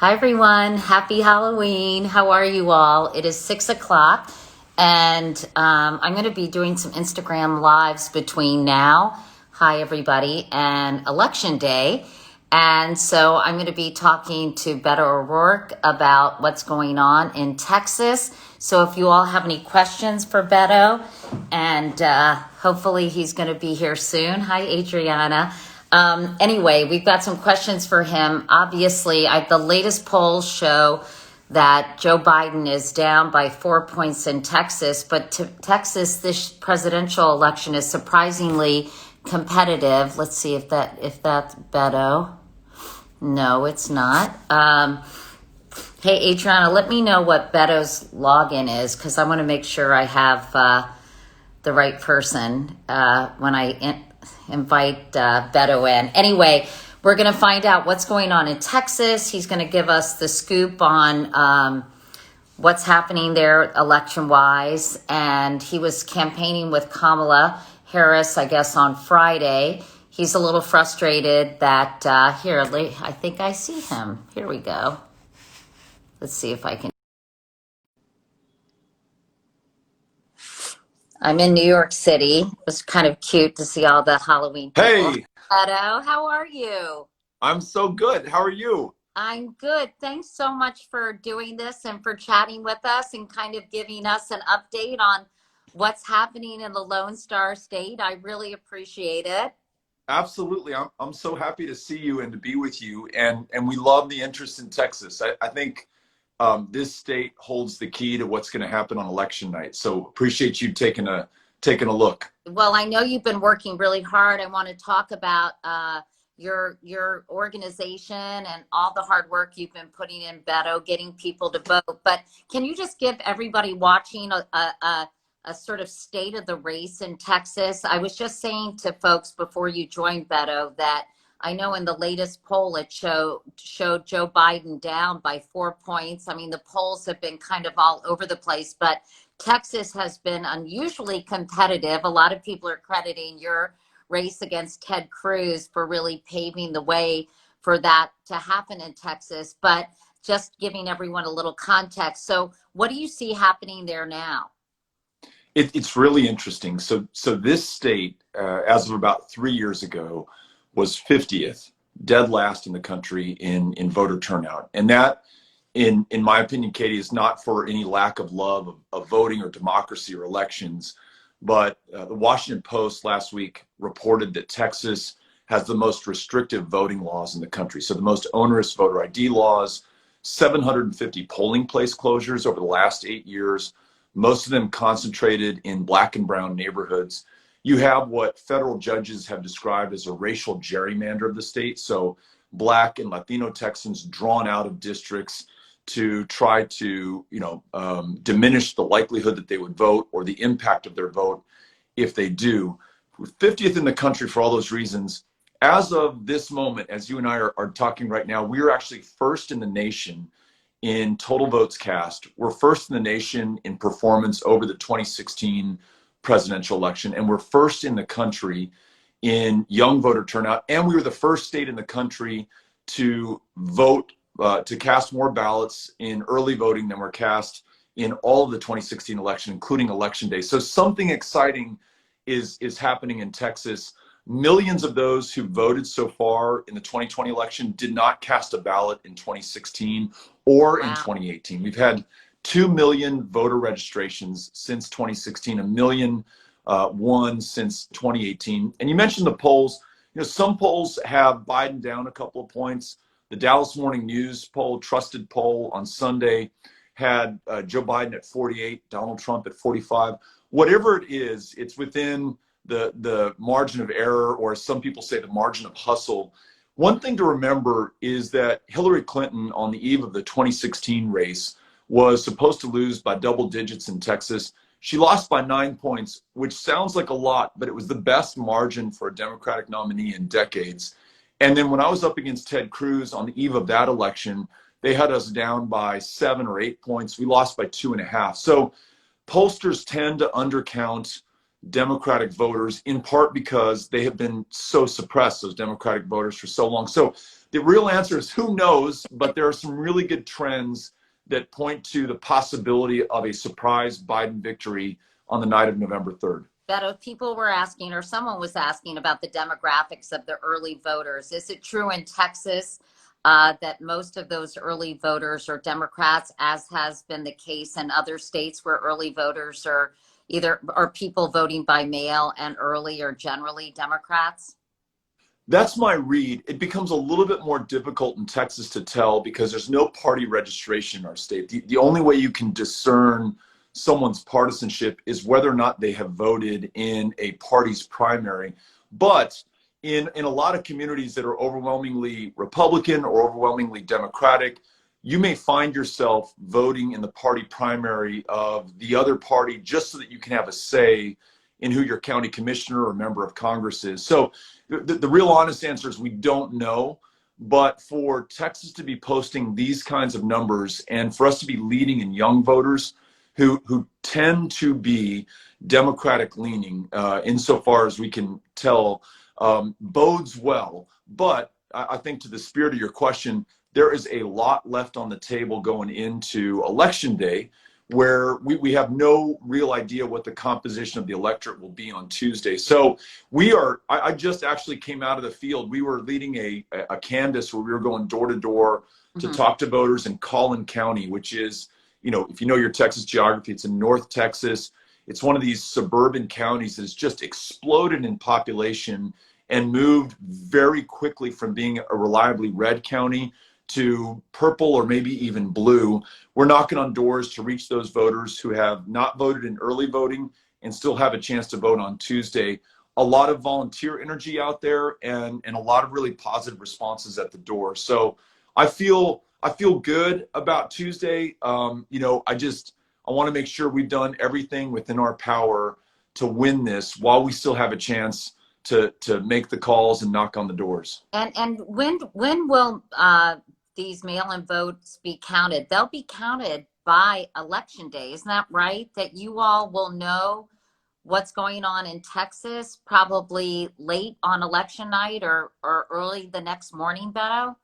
Hi everyone, happy Halloween. How are you all? It is 6 o'clock and I'm going to be doing some Instagram lives between now, hi everybody, and election day. And so I'm going to be talking to Beto O'Rourke about what's going on in Texas. So if you all have any questions for Beto, and hopefully he's going to be here soon. Hi Adriana. Anyway, we've got some questions for him. Obviously, the latest polls show that Joe Biden is down by 4 points in Texas, but Texas, this presidential election is surprisingly competitive. Let's see if that's Beto. No, it's not. Hey, Adriana, let me know what Beto's login is, because I want to make sure I have the right person when I invite Beto in. Anyway, we're going to find out what's going on in Texas. He's going to give us the scoop on what's happening there election-wise. And he was campaigning with Kamala Harris, I guess, on Friday. He's a little frustrated that, I think I see him. Here we go. Let's see if I can. I'm in New York City. It was kind of cute to see all the Halloween people. Hey, Beto, how are you? I'm so good. How are you? I'm good. Thanks so much for doing this and for chatting with us and kind of giving us an update on what's happening in the Lone Star State. I really appreciate it. Absolutely. I'm so happy to see you and to be with you. And we love the interest in Texas. I think this state holds the key to what's going to happen on election night. So appreciate you taking a look. Well, I know you've been working really hard. I want to talk about your organization and all the hard work you've been putting in, Beto, getting people to vote. But can you just give everybody watching a sort of state of the race in Texas? I was just saying to folks before you joined, Beto, that I know in the latest poll it showed Joe Biden down by 4 points. I mean, the polls have been kind of all over the place, but Texas has been unusually competitive. A lot of people are crediting your race against Ted Cruz for really paving the way for that to happen in Texas, but just giving everyone a little context. So what do you see happening there now? It's really interesting. So this state, as of about 3 years ago, was 50th, dead last in the country in voter turnout. And that, in my opinion, Katie, is not for any lack of love of voting or democracy or elections, but the Washington Post last week reported that Texas has the most restrictive voting laws in the country. So the most onerous voter ID laws, 750 polling place closures over the last 8 years, most of them concentrated in Black and brown neighborhoods. You have what federal judges have described as a racial gerrymander of the state. So Black and Latino Texans drawn out of districts to try to, diminish the likelihood that they would vote or the impact of their vote if they do. We're 50th in the country for all those reasons. As of this moment, as you and I are talking right now, we are actually first in the nation in total votes cast. We're first in the nation in performance over the 2016 presidential election, and we're first in the country in young voter turnout, and we were the first state in the country to vote, to cast more ballots in early voting than were cast in all of the 2016 election, including election day. So something exciting is happening in Texas. Millions of those who voted so far in the 2020 election did not cast a ballot in 2016 or in 2018. We've had 2 million voter registrations since 2016, a million one since 2018. And you mentioned the polls. Some polls have Biden down a couple of points. The Dallas Morning News poll, trusted poll on Sunday, had Joe Biden at 48, Donald Trump at 45. Whatever it is, it's within the margin of error, or as some people say, the margin of hustle. One thing to remember is that Hillary Clinton, on the eve of the 2016 race, was supposed to lose by double digits in Texas. She lost by 9 points, which sounds like a lot, but it was the best margin for a Democratic nominee in decades. And then when I was up against Ted Cruz on the eve of that election, they had us down by 7 or 8 points. We lost by 2.5. So pollsters tend to undercount Democratic voters, in part because they have been so suppressed, those Democratic voters, for so long. So the real answer is who knows, but there are some really good trends that point to the possibility of a surprise Biden victory on the night of November 3rd. Beto, people were asking, or someone was asking about the demographics of the early voters. Is it true in Texas that most of those early voters are Democrats, as has been the case in other states where early voters are people voting by mail and early or generally Democrats? That's my read. It becomes a little bit more difficult in Texas to tell because there's no party registration in our state. The only way you can discern someone's partisanship is whether or not they have voted in a party's primary. But in a lot of communities that are overwhelmingly Republican or overwhelmingly Democratic, you may find yourself voting in the party primary of the other party just so that you can have a say in who your county commissioner or member of Congress is. So the real honest answer is we don't know. But for Texas to be posting these kinds of numbers and for us to be leading in young voters who tend to be Democratic leaning, insofar as we can tell, bodes well. But I think to the spirit of your question, there is a lot left on the table going into Election Day, where we have no real idea what the composition of the electorate will be on Tuesday. So I just actually came out of the field. We were leading a canvass where we were going door to door to talk to voters in Collin County, which is, if you know your Texas geography, it's in North Texas. It's one of these suburban counties that has just exploded in population and moved very quickly from being a reliably red county to purple or maybe even blue. We're knocking on doors to reach those voters who have not voted in early voting and still have a chance to vote on Tuesday. A lot of volunteer energy out there and a lot of really positive responses at the door. So I feel good about Tuesday. I want to make sure we've done everything within our power to win this while we still have a chance to make the calls and knock on the doors. And when will these mail-in votes be counted? They'll be counted by Election Day, isn't that right? That you all will know what's going on in Texas probably late on election night or early the next morning, Beto?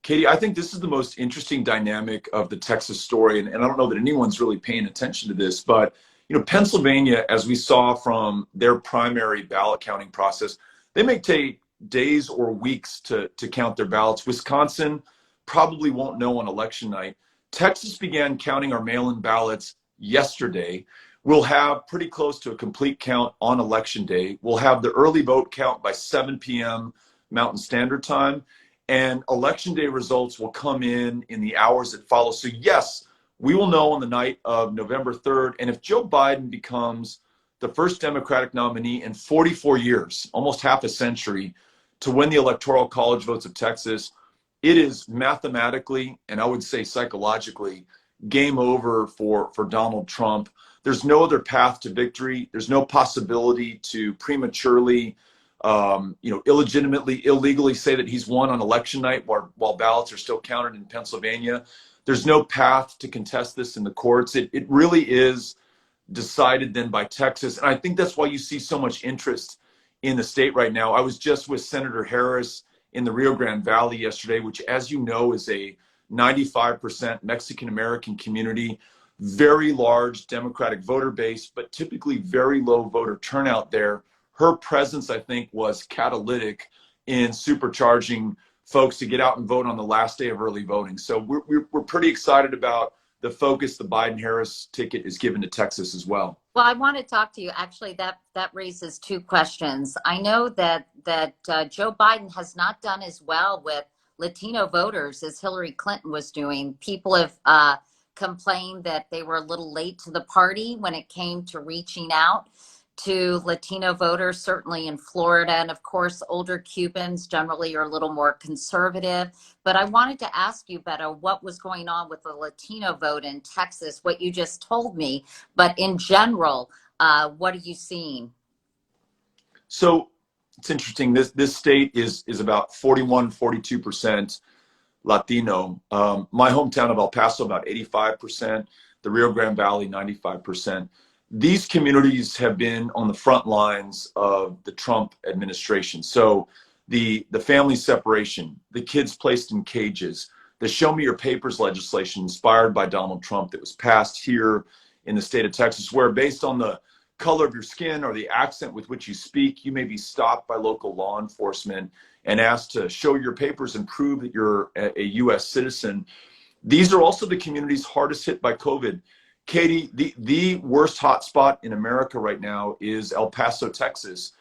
Katie, I think this is the most interesting dynamic of the Texas story, and I don't know that anyone's really paying attention to this, but Pennsylvania, as we saw from their primary ballot counting process, they may take days or weeks to count their ballots. Wisconsin probably won't know on election night. Texas began counting our mail-in ballots yesterday. We'll have pretty close to a complete count on election day. We'll have the early vote count by 7 p.m. Mountain Standard Time, and election day results will come in the hours that follow. So yes, we will know on the night of November 3rd. And if Joe Biden becomes the first Democratic nominee in 44 years, almost half a century, to win the Electoral College votes of Texas, it is mathematically, and I would say psychologically, game over for Donald Trump. There's no other path to victory. There's no possibility to prematurely, illegitimately, illegally say that he's won on election night while ballots are still counted in Pennsylvania. There's no path to contest this in the courts. It really is decided then by Texas. And I think that's why you see so much interest in the state right now. I was just with Senator Harris in the Rio Grande Valley yesterday, which, as you know, is a 95% Mexican-American community, very large Democratic voter base, but typically very low voter turnout there. Her presence, I think, was catalytic in supercharging folks to get out and vote on the last day of early voting. So we're pretty excited about the focus the Biden-Harris ticket is given to Texas as well. Well, I want to talk to you. Actually, that raises two questions. I know that Joe Biden has not done as well with Latino voters as Hillary Clinton was doing. People have complained that they were a little late to the party when it came to reaching out to Latino voters, certainly in Florida. And of course, older Cubans generally are a little more conservative. But I wanted to ask you, Beto, what was going on with the Latino vote in Texas, what you just told me. But in general, what are you seeing? So it's interesting. This state is about 41, 42% Latino. My hometown of El Paso, about 85%. The Rio Grande Valley, 95%. these communities have been on the front lines of the Trump administration. So the family separation, the kids placed in cages, the show me your papers legislation inspired by Donald Trump that was passed here in the state of Texas, where based on the color of your skin or the accent with which you speak, you may be stopped by local law enforcement and asked to show your papers and prove that you're a U.S. citizen. These are also the communities hardest hit by COVID. Katie, the worst hotspot in America right now is El Paso, Texas.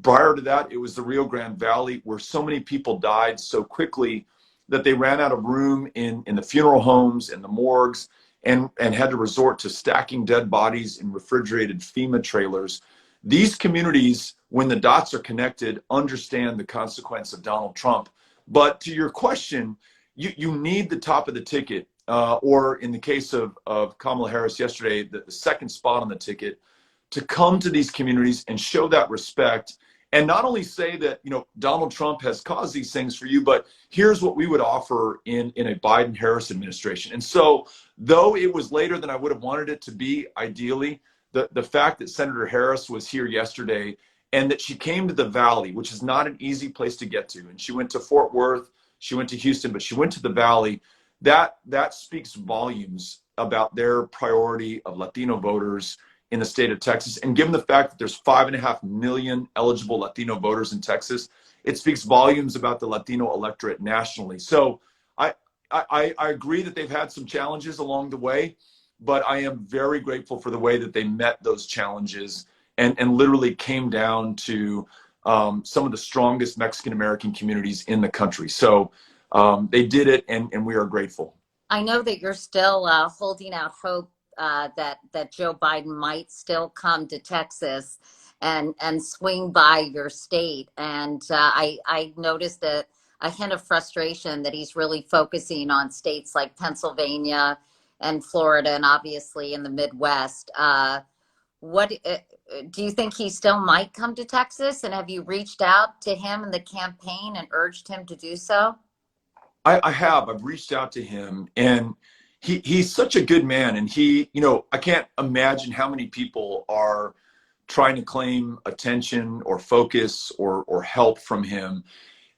Prior to that, it was the Rio Grande Valley, where so many people died so quickly that they ran out of room in the funeral homes and the morgues, and had to resort to stacking dead bodies in refrigerated FEMA trailers. These communities, when the dots are connected, understand the consequence of Donald Trump. But to your question, you need the top of the ticket, or in the case of Kamala Harris yesterday, the second spot on the ticket, to come to these communities and show that respect, and not only say that, Donald Trump has caused these things for you, but here's what we would offer in a Biden-Harris administration. And so, though it was later than I would have wanted it to be, ideally, the fact that Senator Harris was here yesterday and that she came to the Valley, which is not an easy place to get to, and she went to Fort Worth, she went to Houston, but she went to the Valley, that speaks volumes about their priority of Latino voters in the state of Texas. And given the fact that there's 5.5 million eligible Latino voters in Texas, it speaks volumes about the Latino electorate nationally. So I agree that they've had some challenges along the way, but I am very grateful for the way that they met those challenges and literally came down to some of the strongest Mexican-American communities in the country. So they did it, and we are grateful. I know that you're still holding out hope that Joe Biden might still come to Texas and swing by your state. And I noticed a hint of frustration that he's really focusing on states like Pennsylvania and Florida, and obviously in the Midwest. What do you think he still might come to Texas? And have you reached out to him in the campaign and urged him to do so? I have. I've reached out to him, and he's such a good man. And I can't imagine how many people are trying to claim attention or focus or help from him.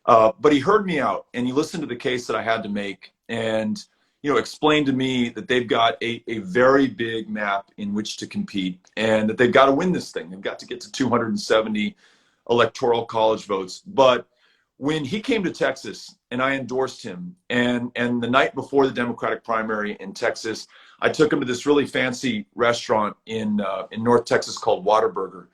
But he heard me out, and he listened to the case that I had to make, and explained to me that they've got a very big map in which to compete, and that they've got to win this thing. They've got to get to 270 electoral college votes. But when he came to Texas and I endorsed him, and the night before the Democratic primary in Texas, I took him to this really fancy restaurant in North Texas called Whataburger.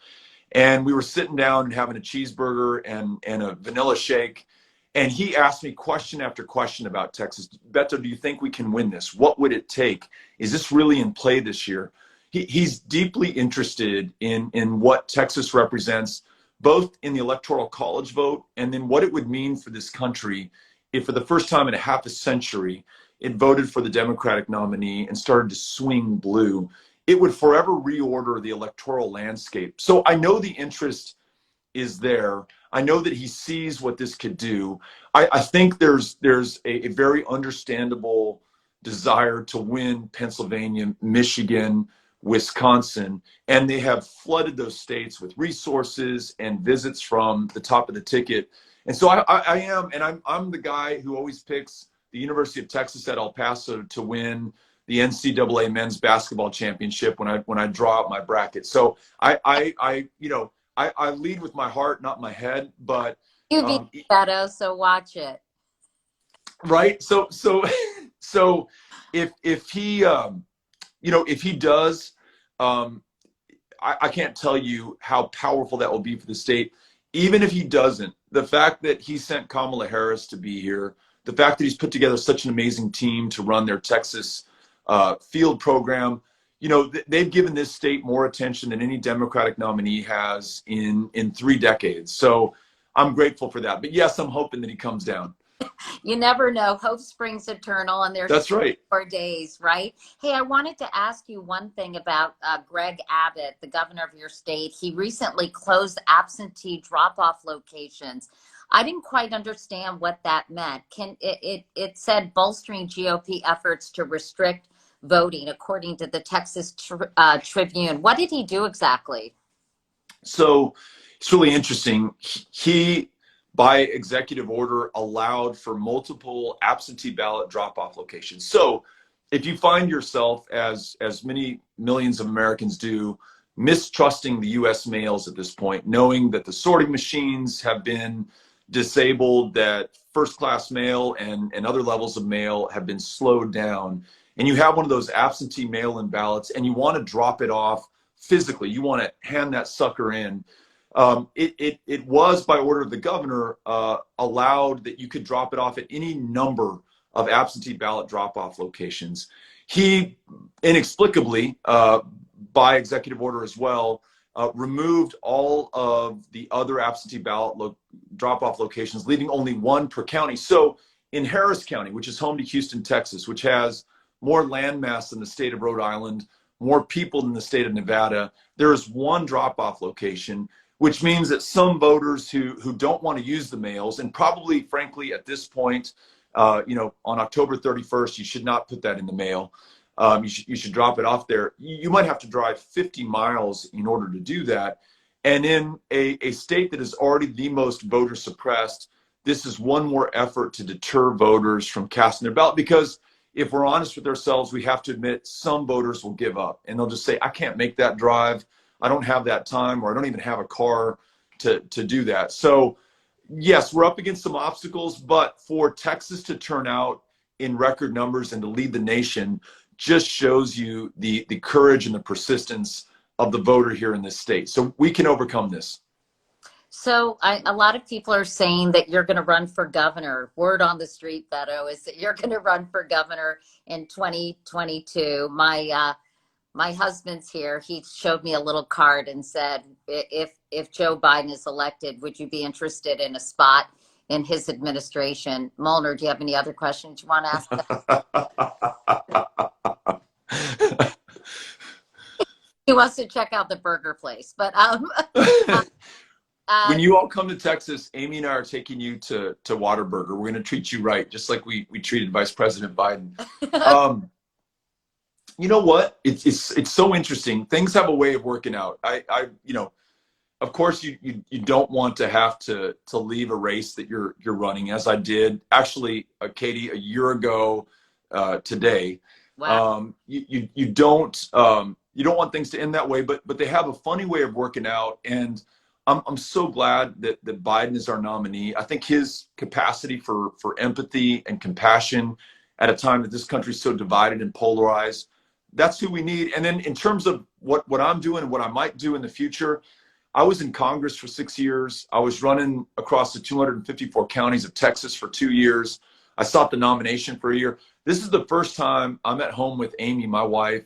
And we were sitting down and having a cheeseburger and a vanilla shake. And he asked me question after question about Texas. Betto, do you think we can win this? What would it take? Is this really in play this year? He's deeply interested in what Texas represents, both in the electoral college vote and then what it would mean for this country if for the first time in a half a century it voted for the Democratic nominee and started to swing blue. It would forever reorder the electoral landscape. So I know the interest is there. I know that he sees what this could do. I think there's a very understandable desire to win Pennsylvania, Michigan, Wisconsin, and they have flooded those states with resources and visits from the top of the ticket. And so I'm the guy who always picks the University of Texas at El Paso to win the NCAA men's basketball championship when I draw out my bracket. So I lead with my heart, not my head. But You beat Veto, so watch it. Right. So if he if he does, I can't tell you how powerful that will be for the state. Even if he doesn't, the fact that he sent Kamala Harris to be here, the fact that he's put together such an amazing team to run their Texas field program, they've given this state more attention than any Democratic nominee has in 3 decades. So I'm grateful for that. But yes, I'm hoping that he comes down. You never know. Hope springs eternal, and there's That's right. 4 days, right? Hey, I wanted to ask you one thing about Greg Abbott, the governor of your state. He recently closed absentee drop-off locations. I didn't quite understand what that meant. It said bolstering GOP efforts to restrict voting, according to the Texas Tribune. What did he do exactly? So it's really interesting. He, by executive order, allowed for multiple absentee ballot drop-off locations. So if you find yourself, as many millions of Americans do, mistrusting the U.S. mails at this point, knowing that the sorting machines have been disabled, that first-class mail and other levels of mail have been slowed down, and you have one of those absentee mail-in ballots and you want to drop it off physically, you want to hand that sucker in. It was, by order of the governor, allowed that you could drop it off at any number of absentee ballot drop-off locations. He inexplicably, by executive order as well, removed all of the other absentee ballot drop-off locations, leaving only one per county. So in Harris County, which is home to Houston, Texas, which has more landmass than the state of Rhode Island, more people than the state of Nevada, there is one drop-off location, which means that some voters who don't want to use the mails, and probably, frankly, at this point, on October 31st, you should not put that in the mail. You should drop it off there. You might have to drive 50 miles in order to do that. And in a state that is already the most voter suppressed, this is one more effort to deter voters from casting their ballot, because if we're honest with ourselves, we have to admit some voters will give up and they'll just say, I can't make that drive. I don't have that time, or I don't even have a car to do that. So yes, we're up against some obstacles, but for Texas to turn out in record numbers and to lead the nation just shows you the courage and the persistence of the voter here in this state. So we can overcome this. So a lot of people are saying that you're going to run for governor. Word on the street, Beto, is that you're going to run for governor in 2022. My husband's here. He showed me a little card and said, if Joe Biden is elected, would you be interested in a spot in his administration? Molnar, do you have any other questions you want to ask? He wants to check out the burger place, but when you all come to Texas, Amy and I are taking you to Whataburger. We're going to treat you right, just like we treated Vice President Biden. You know what? It's so interesting. Things have a way of working out. Of course, you don't want to have to leave a race that you're running, as I did actually, Katie, a year ago today. Wow. You don't want things to end that way, but they have a funny way of working out, and I'm so glad that Biden is our nominee. I think his capacity for empathy and compassion at a time that this country is so divided and polarized, that's who we need. And then in terms of what I'm doing and what I might do in the future, I was in Congress for 6 years. I was running across the 254 counties of Texas for 2 years. I sought the nomination for a year. This is the first time I'm at home with Amy, my wife,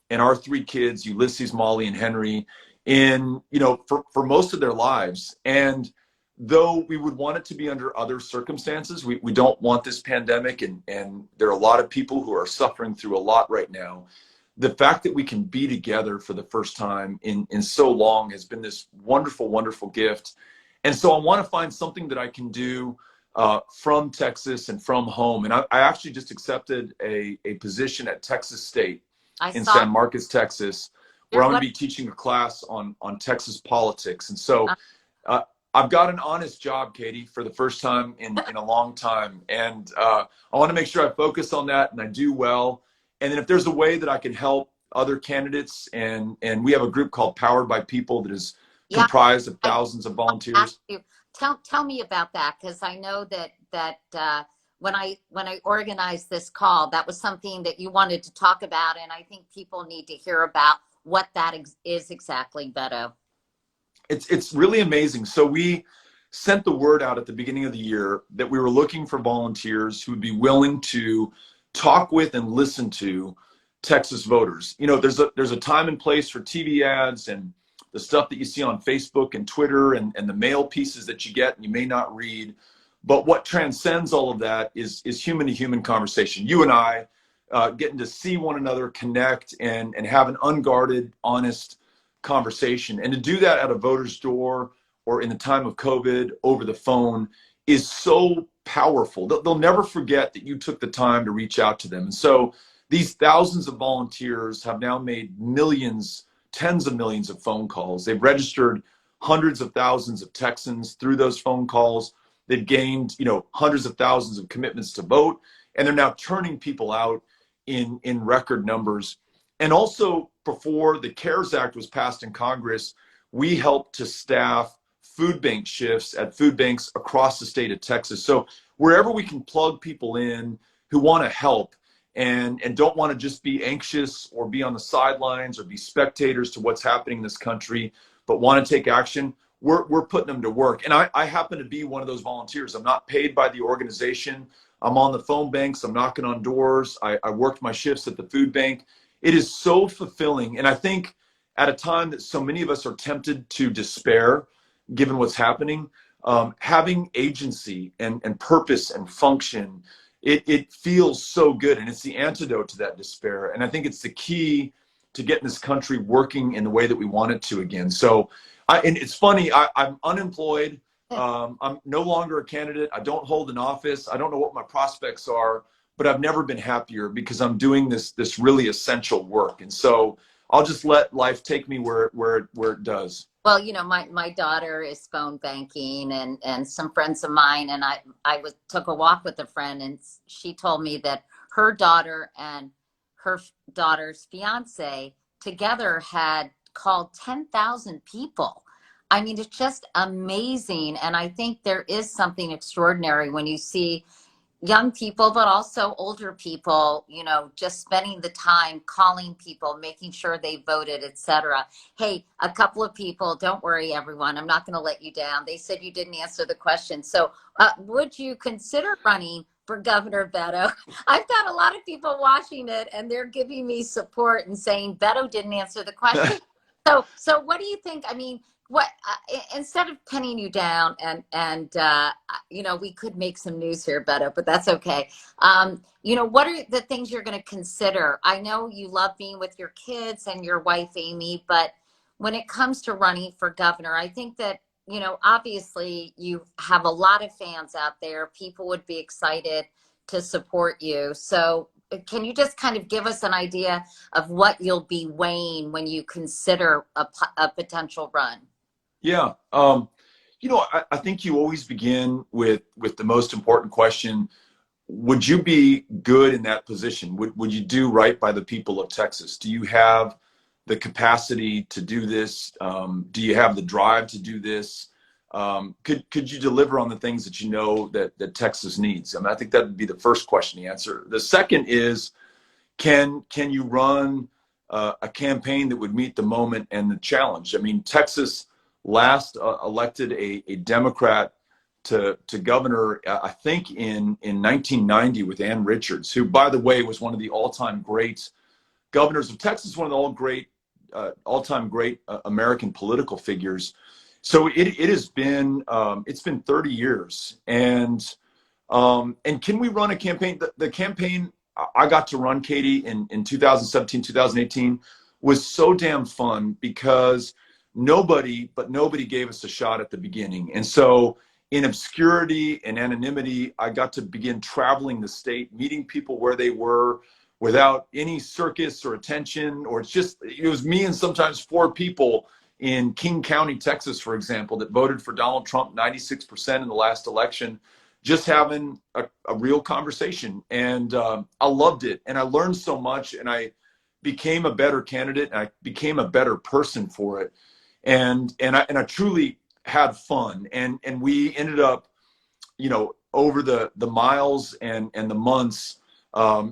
and our 3 kids, Ulysses, Molly, and Henry, for most of their lives. And though we would want it to be under other circumstances, we don't want this pandemic, and there are a lot of people who are suffering through a lot right now. The fact that we can be together for the first time in so long has been this wonderful, wonderful gift. And so I want to find something that I can do from Texas and from home. And I actually just accepted a position at Texas State in San Marcos, Texas, where I'm going to be teaching a class on Texas politics. And so I've got an honest job, Katie, for the first time in a long time. And I want to make sure I focus on that and I do well. And then if there's a way that I can help other candidates, and we have a group called Powered by People that is comprised of thousands of volunteers. Tell me about that, because I know that when I organized this call, that was something that you wanted to talk about, and I think people need to hear about what that is exactly, Beto. It's really amazing. So we sent the word out at the beginning of the year that we were looking for volunteers who would be willing to talk with and listen to Texas voters. There's a time and place for TV ads and the stuff that you see on Facebook and Twitter and the mail pieces that you get and you may not read. But what transcends all of that is human to human conversation. You and I getting to see one another, connect, and have an unguarded, honest conversation. And to do that at a voter's door or in the time of COVID over the phone is so powerful. They'll never forget that you took the time to reach out to them. And so these thousands of volunteers have now made millions, tens of millions of phone calls. They've registered hundreds of thousands of Texans through those phone calls. They've gained, hundreds of thousands of commitments to vote, and they're now turning people out in record numbers. And also, before the CARES Act was passed in Congress, we helped to staff food bank shifts at food banks across the state of Texas. So wherever we can plug people in who want to help and don't want to just be anxious or be on the sidelines or be spectators to what's happening in this country, but want to take action, we're putting them to work. And I happen to be one of those volunteers. I'm not paid by the organization. I'm on the phone banks. I'm knocking on doors. I worked my shifts at the food bank. It is so fulfilling. And I think at a time that so many of us are tempted to despair, given what's happening, having agency and purpose and function, it feels so good. And it's the antidote to that despair. And I think it's the key to getting this country working in the way that we want it to again. So, and it's funny, I'm unemployed. I'm no longer a candidate. I don't hold an office. I don't know what my prospects are, but I've never been happier because I'm doing this really essential work. And so I'll just let life take me where it does. Well, my daughter is phone banking, and some friends of mine, and I took a walk with a friend, and she told me that her daughter and her daughter's fiance together had called 10,000 people. I mean, it's just amazing. And I think there is something extraordinary when you see young people, but also older people, just spending the time calling people, making sure they voted, etc. Hey, a couple of people, don't worry, everyone, I'm not going to let you down. They said you didn't answer the question. So would you consider running for Governor Beto? I've got a lot of people watching it, and they're giving me support and saying Beto didn't answer the question. So what do you think? I mean, what instead of pinning you down and we could make some news here, Beto, but that's okay. What are the things you're going to consider? I know you love being with your kids and your wife, Amy, but when it comes to running for governor, I think that, obviously you have a lot of fans out there. People would be excited to support you. So can you just kind of give us an idea of what you'll be weighing when you consider a potential run? Yeah. I think you always begin with the most important question. Would you be good in that position? Would you do right by the people of Texas? Do you have the capacity to do this? Do you have the drive to do this? Could you deliver on the things that that Texas needs? I mean, I think that would be the first question to answer. The second is, can you run a campaign that would meet the moment and the challenge? I mean, Texas last elected a Democrat to governor, I think in 1990 with Ann Richards, who, by the way, was one of the all-time great governors of Texas, one of the all-time great American political figures. So it has been it's been 30 years, and can we run a campaign? The campaign I got to run, Katie, in 2017, 2018 was so damn fun because nobody gave us a shot at the beginning. And so in obscurity and anonymity, I got to begin traveling the state, meeting people where they were without any circus or attention, or it was me and sometimes 4 people in King County, Texas, for example, that voted for Donald Trump 96% in the last election, just having a real conversation. And I loved it. And I learned so much, and I became a better candidate, and I became a better person for it. And I truly had fun, and we ended up, over the miles and the months,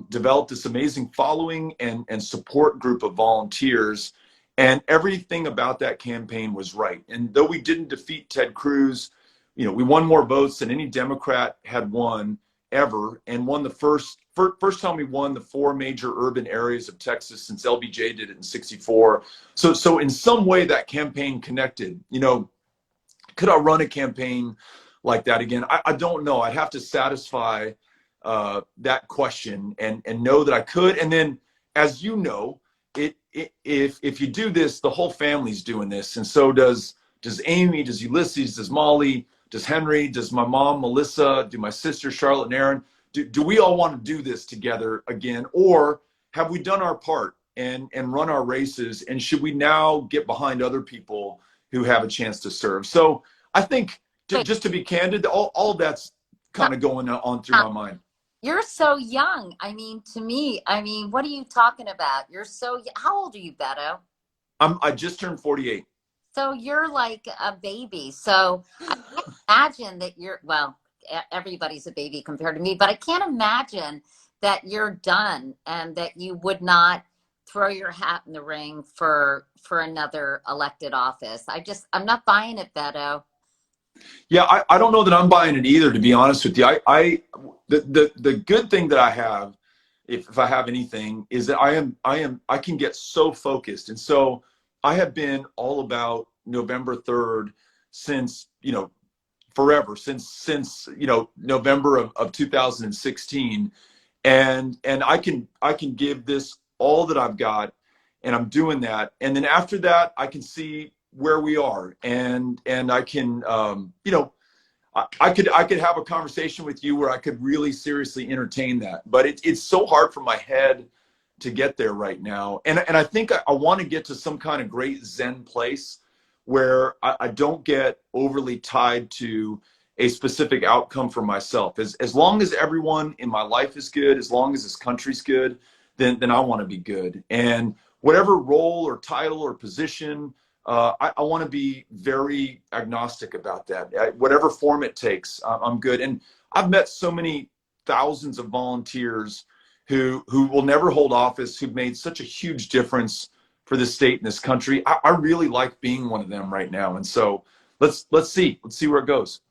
developed this amazing following and support group of volunteers, and everything about that campaign was right. And though we didn't defeat Ted Cruz, we won more votes than any Democrat had won ever, and won the first time we won the 4 major urban areas of Texas since LBJ did it in ~64. So in some way that campaign connected. Could I run a campaign like that again? I don't know. I'd have to satisfy that question and know that I could. And then, as you know, if you do this, the whole family's doing this, and so does Amy, does Ulysses, does Molly, does Henry, does my mom Melissa, do my sister Charlotte and Aaron. Do we all want to do this together again, or have we done our part and run our races? And should we now get behind other people who have a chance to serve? So I think, Wait, just to be candid, all that's kind of going on through my mind. you're so young. I mean, to me, I mean, what are you talking about? You're so, how old are you, Beto? I just turned 48. So you're like a baby. So I can't imagine that you're, well, everybody's a baby compared to me, but I can't imagine that you're done and that you would not throw your hat in the ring for another elected office. I'm not buying it, Beto. Yeah, I don't know that I'm buying it either, to be honest with you. The good thing that I have, if I have anything, is that I can get so focused. And so I have been all about November 3rd since, forever, since November of 2016. And I can give this all that I've got, and I'm doing that. And then after that, I can see where we are, and I can I could have a conversation with you where I could really seriously entertain that, but it's so hard for my head to get there right now. And I think I want to get to some kind of great Zen place where I don't get overly tied to a specific outcome for myself. As long as everyone in my life is good, as long as this country's good, then I want to be good. And whatever role or title or position, I want to be very agnostic about that. Whatever form it takes, I'm good. And I've met so many thousands of volunteers who will never hold office, who've made such a huge difference for this state and this country. I really like being one of them right now. And so let's see where it goes.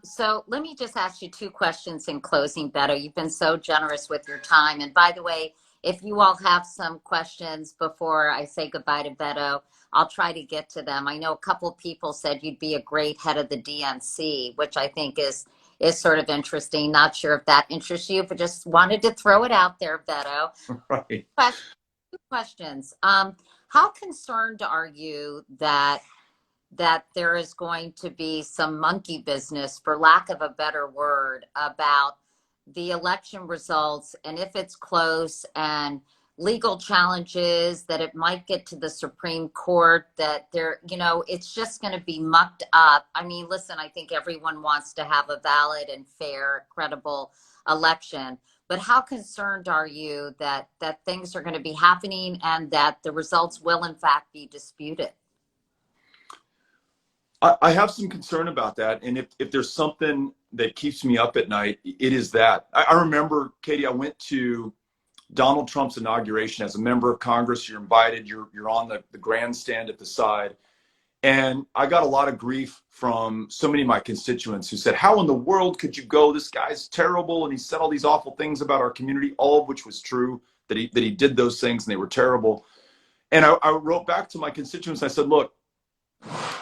So let me just ask you two questions in closing, Beto. You've been so generous with your time. And by the way, if you all have some questions before I say goodbye to Beto, I'll try to get to them. I know a couple of people said you'd be a great head of the DNC, which I think is sort of interesting. Not sure if that interests you, but just wanted to throw it out there, Beto. Right. Two questions. How concerned are you that there is going to be some monkey business, for lack of a better word, about the election results, and if it's close, and legal challenges that it might get to the Supreme Court, that it's just going to be mucked up? I mean, listen, I think everyone wants to have a valid and fair, credible election, but how concerned are you that things are going to be happening and that the results will in fact be disputed? I have some concern about that. And if there's something that keeps me up at night, it is that. I remember, Katie, I went to Donald Trump's inauguration as a member of Congress. You're invited, you're on the grandstand at the side. And I got a lot of grief from so many of my constituents who said, how in the world could you go? This guy's terrible. And he said all these awful things about our community, all of which was true, that he did those things and they were terrible. And I wrote back to my constituents. I said, look,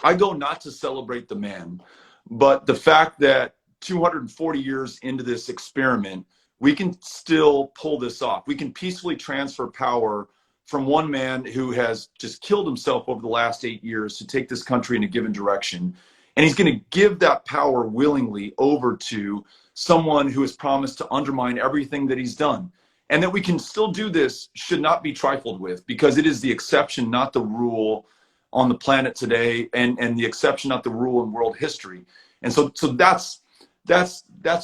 I go not to celebrate the man, but the fact that 240 years into this experiment, we can still pull this off. We can peacefully transfer power from one man who has just killed himself over the last 8 years to take this country in a given direction. And he's going to give that power willingly over to someone who has promised to undermine everything that he's done. And that we can still do this should not be trifled with, because it is the exception, not the rule, on the planet today, and the exception, not the rule, in world history. And so that's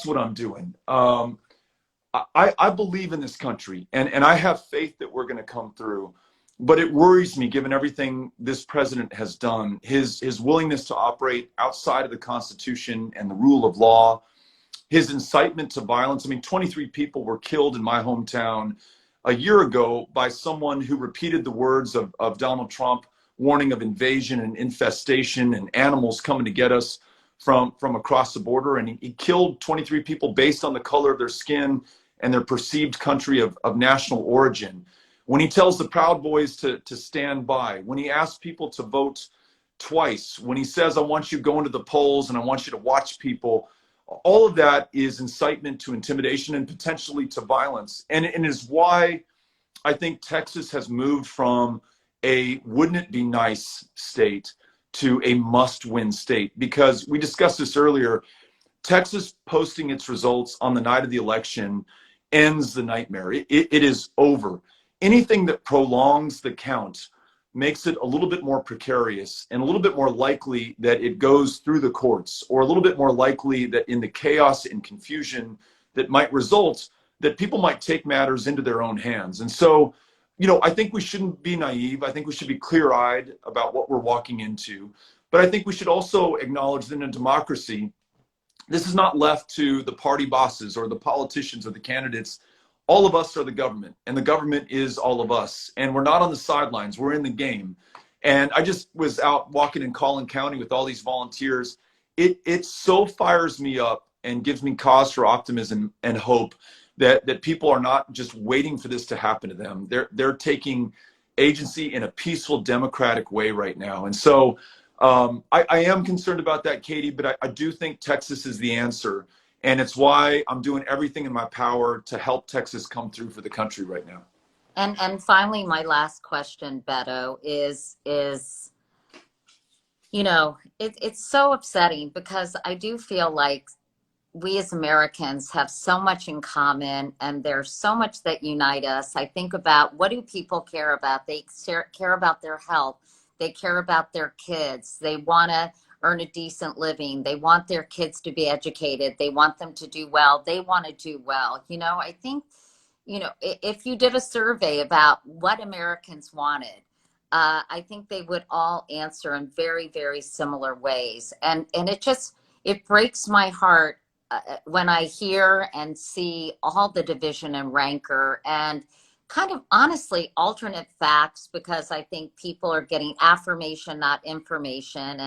what I'm doing. I believe in this country, and I have faith that we're going to come through. But it worries me, given everything this president has done, his willingness to operate outside of the Constitution and the rule of law, his incitement to violence. I mean, 23 people were killed in my hometown a year ago by someone who repeated the words of Donald Trump, warning of invasion and infestation and animals coming to get us from across the border. And he killed 23 people based on the color of their skin and their perceived country of national origin. When he tells the Proud Boys to stand by, when he asks people to vote twice, when he says, I want you going to the polls and I want you to watch people, all of that is incitement to intimidation and potentially to violence. And it is why I think Texas has moved from a wouldn't it be nice state to a must-win state. Because we discussed this earlier, Texas posting its results on the night of the election ends the nightmare. It is over. anything that prolongs the count makes it a little bit more precarious and a little bit more likely that it goes through the courts, or a little bit more likely that in the chaos and confusion that might result, that people might take matters into their own hands. And so, I think we shouldn't be naive. I think we should be clear-eyed about what we're walking into. But I think we should also acknowledge that in a democracy, this is not left to the party bosses or the politicians or the candidates. All of us are the government, and the government is all of us. And we're not on the sidelines, we're in the game. And I just was out walking in Collin County with all these volunteers. It so fires me up and gives me cause for optimism and hope that people are not just waiting for this to happen to them. They're taking agency in a peaceful, democratic way right now. And so I am concerned about that, Katie, but I do think Texas is the answer. And it's why I'm doing everything in my power to help Texas come through for the country right now. And finally, my last question, Beto, is it's so upsetting, because I do feel like we as Americans have so much in common, and there's so much that unite us. I think about, what do people care about? They care about their health. They care about their kids. They want to earn a decent living. They want their kids to be educated. They want them to do well. They want to do well. I think, if you did a survey about what Americans wanted, I think they would all answer in very, very similar ways. And it breaks my heart when I hear and see all the division and rancor and kind of honestly alternate facts, because I think people are getting affirmation, not information.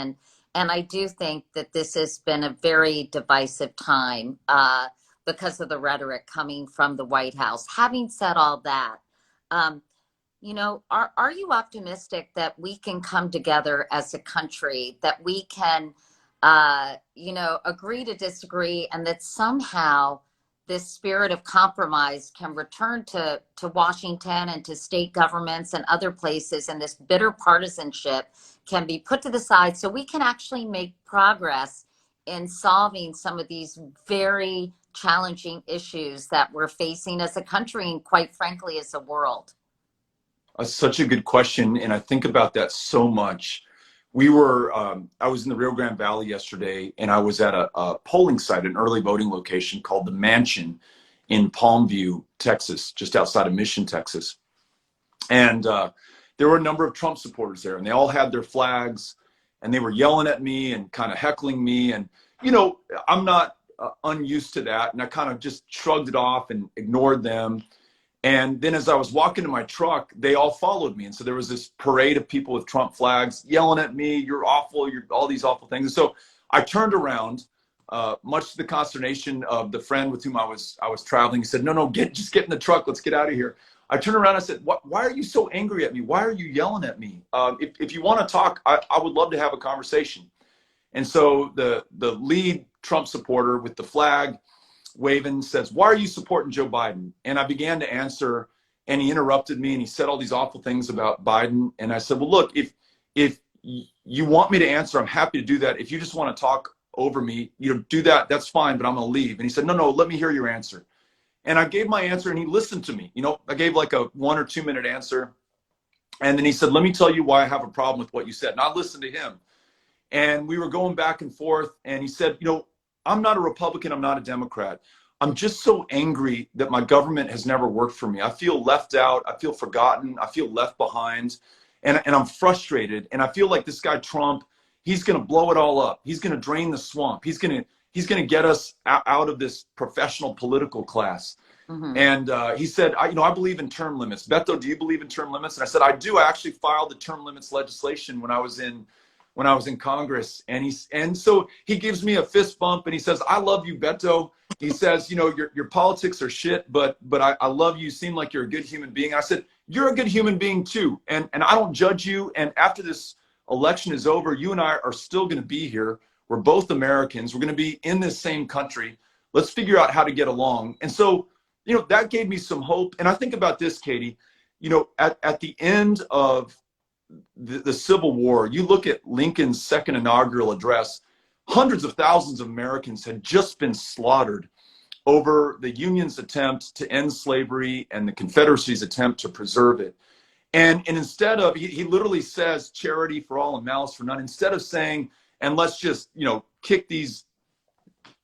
And I do think that this has been a very divisive time because of the rhetoric coming from the White House. Having said all that, are you optimistic that we can come together as a country, that we can agree to disagree, and that somehow this spirit of compromise can return to Washington and to state governments and other places, and this bitter partisanship can be put to the side, so we can actually make progress in solving some of these very challenging issues that we're facing as a country and, quite frankly, as a world? Such a good question, and I think about that so much. I was in the Rio Grande Valley yesterday, and I was at a polling site, an early voting location called the Mansion in Palmview, Texas, just outside of Mission, Texas. And there were a number of Trump supporters there, and they all had their flags, and they were yelling at me and kind of heckling me. And, I'm not unused to that. And I kind of just shrugged it off and ignored them. And then as I was walking to my truck, they all followed me. And so there was this parade of people with Trump flags yelling at me, "You're awful, you're all these awful things." And so I turned around, much to the consternation of the friend with whom I was traveling. He said, no, just get in the truck. Let's get out of here. I turned around and I said, why are you so angry at me? Why are you yelling at me? If you want to talk, I would love to have a conversation. And so the lead Trump supporter with the flag waving says, "Why are you supporting Joe Biden?" And I began to answer, and he interrupted me, and he said all these awful things about Biden. And I said, "Well, look, if you want me to answer, I'm happy to do that. If you just want to talk over me, do that. That's fine, but I'm going to leave." And he said, no, let me hear your answer. And I gave my answer, and he listened to me. I gave like a 1 or 2 minute answer. And then he said, "Let me tell you why I have a problem with what you said." And I listened to him. And we were going back and forth. And he said, "I'm not a Republican. I'm not a Democrat. I'm just so angry that my government has never worked for me. I feel left out. I feel forgotten. I feel left behind. And I'm frustrated. And I feel like this guy, Trump, he's going to blow it all up. He's going to drain the swamp. He's going to get us out of this professional political class." Mm-hmm. And he said, I believe in term limits. Betto, do you believe in term limits? And I said, I do. I actually filed the term limits legislation when I was in Congress. And so he gives me a fist bump, and he says, "I love you, Betto." He says, your politics are shit, but I love you. You seem like you're a good human being. I said, "You're a good human being too. And I don't judge you. And after this election is over, you and I are still going to be here. We're both Americans. We're going to be in this same country. Let's figure out how to get along." And so, that gave me some hope. And I think about this, Katie, at the end of the Civil War, you look at Lincoln's second inaugural address, hundreds of thousands of Americans had just been slaughtered over the Union's attempt to end slavery and the Confederacy's attempt to preserve it. And instead of, he literally says charity for all and malice for none, instead of saying, and let's just, kick these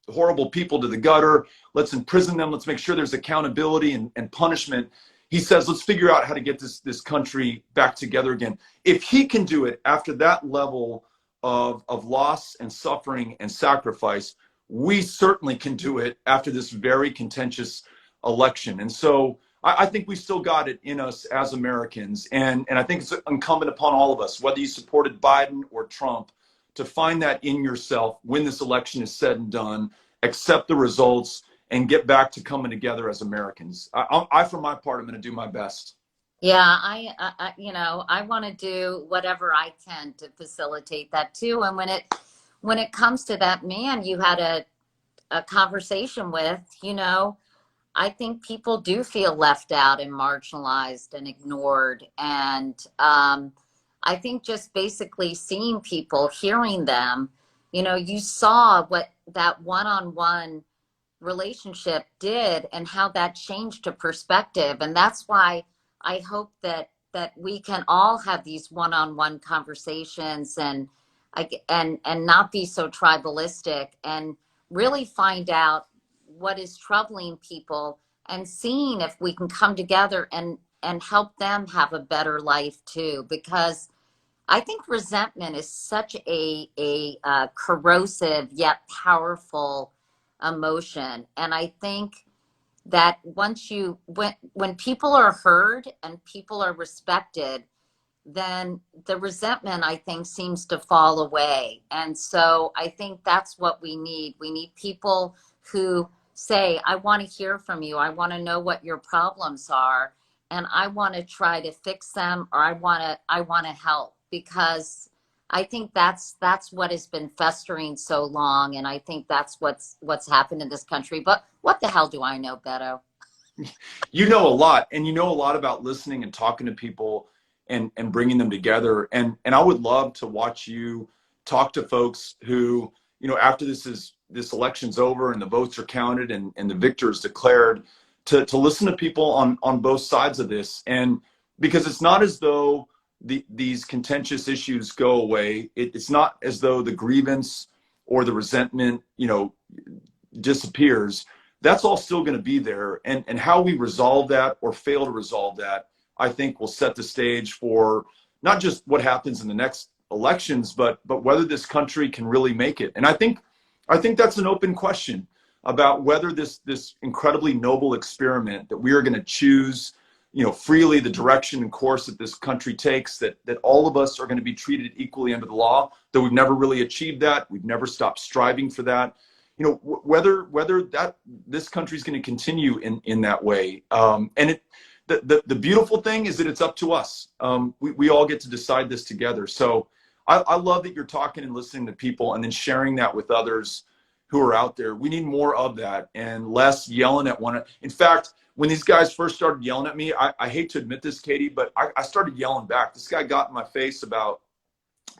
horrible people to the gutter, let's imprison them, let's make sure there's accountability and punishment. He says, let's figure out how to get this country back together again. If he can do it after that level of loss and suffering and sacrifice, we certainly can do it after this very contentious election. And so I think we still got it in us as Americans. And I think it's incumbent upon all of us, whether you supported Biden or Trump, to find that in yourself when this election is said and done, accept the results, and get back to coming together as Americans. I for my part, I'm going to do my best. Yeah, I want to do whatever I can to facilitate that too. And when it comes to that man you had a conversation with, I think people do feel left out and marginalized and ignored. And I think just basically seeing people, hearing them, you saw what that one-on-one relationship did and how that changed a perspective. And that's why I hope that we can all have these one-on-one conversations and not be so tribalistic and really find out what is troubling people and seeing if we can come together and help them have a better life too. Because I think resentment is such a corrosive yet powerful emotion. And I think that when people are heard and people are respected, then the resentment, I think, seems to fall away. And so I think that's what we need. We need people who say, I want to hear from you. I want to know what your problems are. And I want to try to fix them, or I want to help, because I think that's what has been festering so long. And I think that's what's happened in this country. But what the hell do I know, Betto? You know a lot, and you know a lot about listening and talking to people and bringing them together. And I would love to watch you talk to folks who, after this election's over and the votes are counted and the victor is declared, to listen to people on both sides of this. And because it's not as though these contentious issues go away. It's not as though the grievance or the resentment, disappears. That's all still going to be there. And how we resolve that or fail to resolve that, I think, will set the stage for not just what happens in the next elections, but whether this country can really make it. And I think that's an open question about whether this incredibly noble experiment that we are going to choose, freely the direction and course that this country takes, that all of us are going to be treated equally under the law, though we've never really achieved that. We've never stopped striving for that. Whether that this country is going to continue in that way. And the beautiful thing is that it's up to us. We all get to decide this together. So I love that you're talking and listening to people and then sharing that with others who are out there. We need more of that and less yelling at one. In fact, when these guys first started yelling at me, I hate to admit this, Katie, but I started yelling back. This guy got in my face about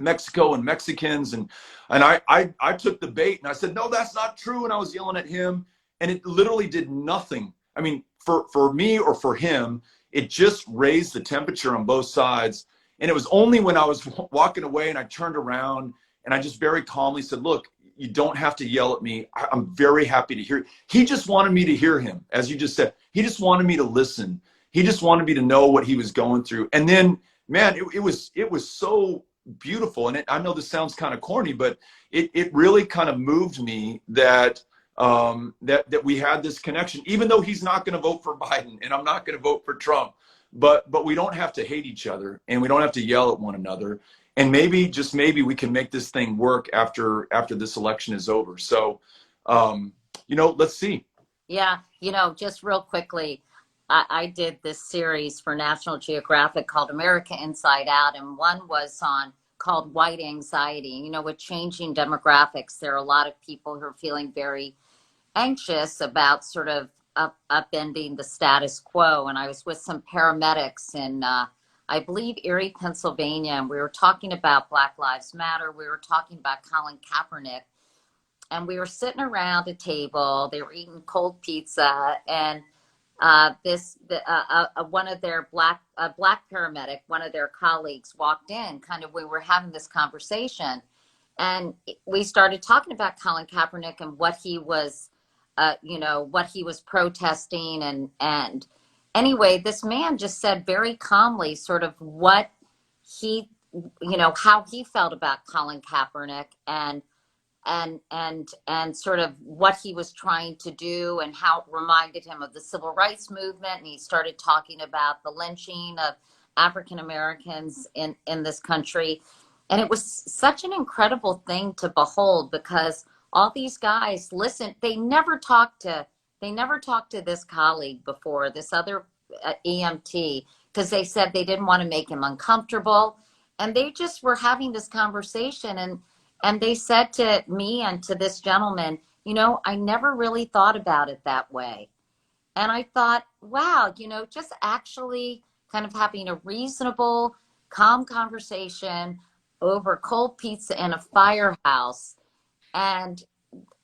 Mexico and Mexicans, and I took the bait and I said, no, that's not true. And I was yelling at him, and it literally did nothing. I mean, for me or for him, it just raised the temperature on both sides. And it was only when I was walking away and I turned around and I just very calmly said, look, you don't have to yell at me. I'm very happy to hear it. He just wanted me to hear him, as you just said. He just wanted me to listen. He just wanted me to know what he was going through. And then, man, it was so beautiful. And I know this sounds kind of corny, but it really kind of moved me that we had this connection, even though he's not going to vote for Biden and I'm not going to vote for Trump. But we don't have to hate each other and we don't have to yell at one another. And maybe, just maybe, we can make this thing work after this election is over. So, let's see. Yeah, just real quickly, I did this series for National Geographic called America Inside Out, and one was called White Anxiety. With changing demographics, there are a lot of people who are feeling very anxious about sort of upending the status quo. And I was with some paramedics in, I believe, Erie, Pennsylvania, and we were talking about Black Lives Matter. We were talking about Colin Kaepernick. and we were sitting around a table. They were eating cold pizza, and one of their black paramedic, one of their colleagues, walked in. Kind of, we were having this conversation, and we started talking about Colin Kaepernick and what he was, what he was protesting, and anyway, this man just said very calmly, sort of what he, how he felt about Colin Kaepernick, and sort of what he was trying to do, and how it reminded him of the civil rights movement. And he started talking about the lynching of African Americans in this country. And it was such an incredible thing to behold, because all these guys, listen, they never talked to this colleague before, this other EMT, because they said they didn't want to make him uncomfortable. And they just were having this conversation, and they said to me and to this gentleman, I never really thought about it that way. And I thought, wow, just actually kind of having a reasonable, calm conversation over cold pizza in a firehouse. And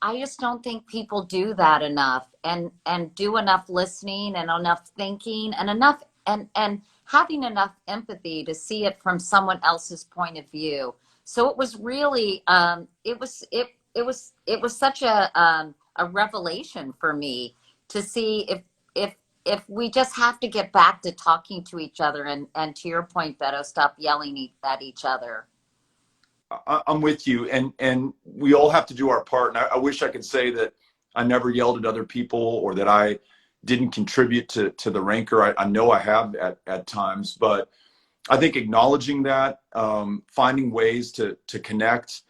I just don't think people do that enough, and do enough listening and enough thinking and enough and having enough empathy to see it from someone else's point of view. So it was really it was such a revelation for me to see if we just have to get back to talking to each other, and to your point, Betto, stop yelling at each other. I'm with you, and we all have to do our part. And I wish I could say that I never yelled at other people, or that I didn't contribute to the rancor. I know I have at times, but I think acknowledging that, finding ways to connect,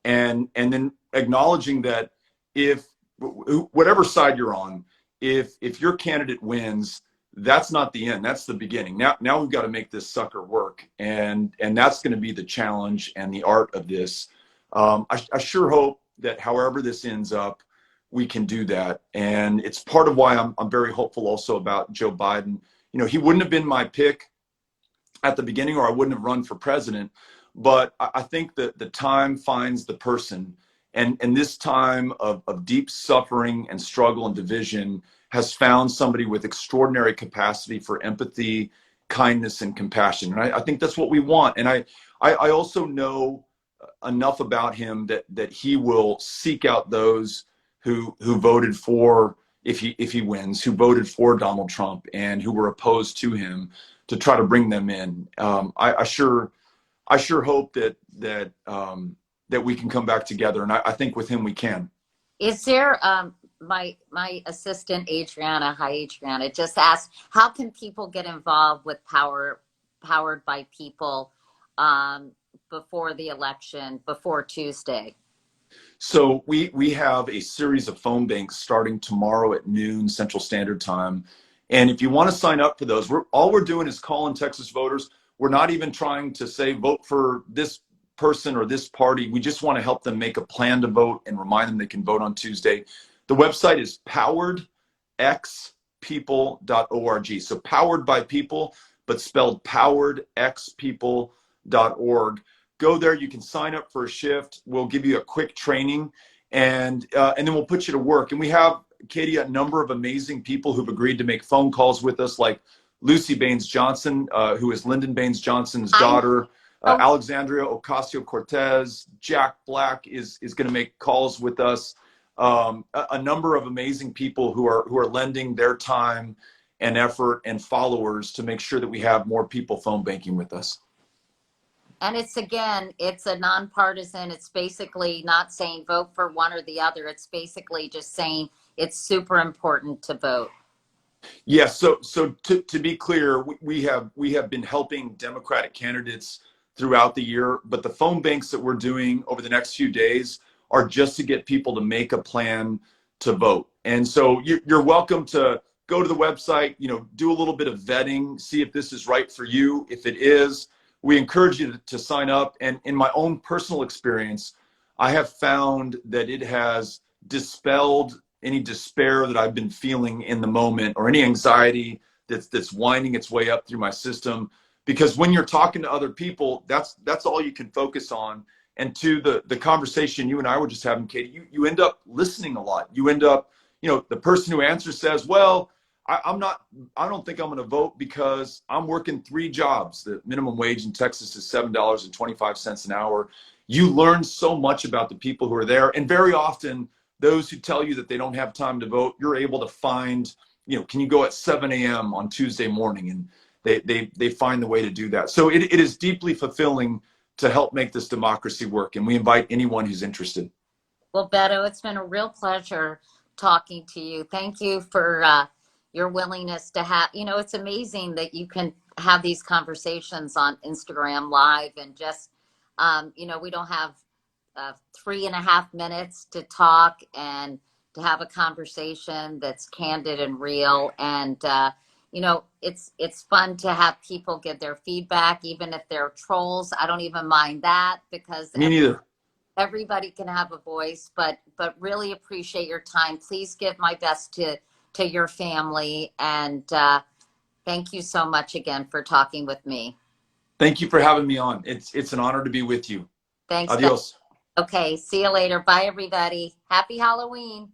and then acknowledging that if whatever side you're on, if your candidate wins, that's not the end. That's the beginning. Now we've got to make this sucker work, and that's going to be the challenge and the art of this. I sure hope that however this ends up, we can do that, and it's part of why I'm very hopeful also about Joe Biden. He wouldn't have been my pick at the beginning, or I wouldn't have run for president. But I think that the time finds the person, and this time of deep suffering and struggle and division has found somebody with extraordinary capacity for empathy, kindness, and compassion. And I think that's what we want. And I also know enough about him that he will seek out those who voted for, if he wins, who voted for Donald Trump and who were opposed to him, to try to bring them in. I sure hope that we can come back together, and I think with him we can. Is there my assistant Adriana, hi Adriana, just asked, how can people get involved with Powered by People before the election, before Tuesday? So we have a series of phone banks starting tomorrow at noon Central Standard Time. And if you want to sign up for those, all we're doing is calling Texas voters. We're not even trying to say vote for this person or this party. We just want to help them make a plan to vote and remind them they can vote on Tuesday. The website is poweredxpeople.org. So Powered by People, but spelled poweredxpeople.org. Go there. You can sign up for a shift. We'll give you a quick training, and then we'll put you to work. And we have, Katie, a number of amazing people who've agreed to make phone calls with us, like Lucy Baines Johnson, who is Lyndon Baines Johnson's daughter. Alexandria Ocasio-Cortez, Jack Black is going to make calls with us. A number of amazing people who are lending their time and effort and followers to make sure that we have more people phone banking with us. And it's a nonpartisan. It's basically not saying vote for one or the other. It's basically just saying it's super important to vote. Yes. So to be clear, we have been helping Democratic candidates throughout the year, but the phone banks that we're doing over the next few days are just to get people to make a plan to vote. And so you're welcome to go to the website, do a little bit of vetting, see if this is right for you. If it is, we encourage you to sign up. And in my own personal experience, I have found that it has dispelled any despair that I've been feeling in the moment, or any anxiety that's winding its way up through my system. Because when you're talking to other people, that's all you can focus on. and to the conversation you and I were just having, Katie, you end up listening a lot. You end up, the person who answers says, well, I don't think I'm going to vote because I'm working 3 jobs. The minimum wage in Texas is $7.25 an hour. You learn so much about the people who are there. And very often those who tell you that they don't have time to vote, you're able to find, can you go at 7 a.m. on Tuesday morning? And they find the way to do that. So it is deeply fulfilling to help make this democracy work. And we invite anyone who's interested. Well, Betto, it's been a real pleasure talking to you. Thank you for your willingness to have, it's amazing that you can have these conversations on Instagram Live and just, we don't have 3.5 minutes to talk and to have a conversation that's candid and real. And, it's fun to have people give their feedback, even if they're trolls. I don't even mind that because Me neither. Everybody can have a voice, but really appreciate your time. Please give my best to your family. And thank you so much again for talking with me. Thank you for having me on. It's an honor to be with you. Thanks. Adios. Okay. See you later. Bye, everybody. Happy Halloween.